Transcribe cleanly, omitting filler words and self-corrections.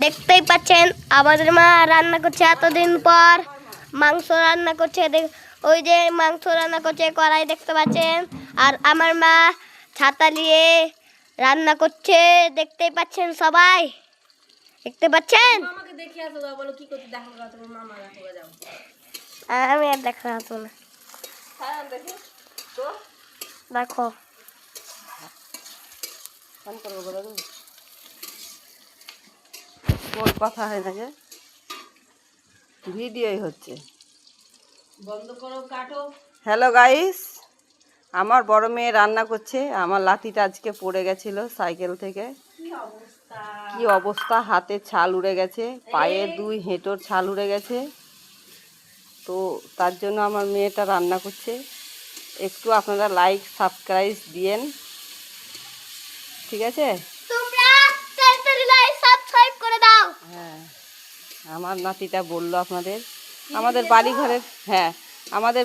দেখতেই পাচ্ছেন আমাদের মা রান্না করছে এতদিন পর মাংস রান্না করছে। ওই যে মাংস রান্না করছে কড়াই দেখতে পাচ্ছেন। আর আমার মা ছাতা নিয়ে রান্না করছে, দেখতেই পাচ্ছেন সবাই, দেখতে পাচ্ছেন। আমাকে দেখিয়ে আসো, বলো কি করতে দেখো গা, তোমার মামা দেখো গা, যাও। আমি আর দেখা হতো না। হ্যাঁ দেখো তো, দেখো ফোন করবো বলো তুমি। কোন কথা হয় না যে ভিডিওই হচ্ছে, বন্ধ করো, কাটো। হ্যালো গাইস, আমার বড় মেয়ে রান্না করছে। আমার লাঠিটা আজকে পড়ে গেছিল সাইকেল থেকে। কি অবস্থা, হাতে ছাল উড়ে গেছে, পায়ে 2 হেঁটোর ছাল উড়ে গেছে। তো তার জন্য আমার মেয়েটা রান্না করছে। একটু আপনারা লাইক সাবস্ক্রাইব দিয়েন, ঠিক আছে? তোমরা তাড়াতাড়ি লাইক সাবস্ক্রাইব করে দাও। হ্যাঁ, আমার নাতিটা বললো আপনাদের, আমাদের বাড়ি ঘরের, হ্যাঁ আমাদের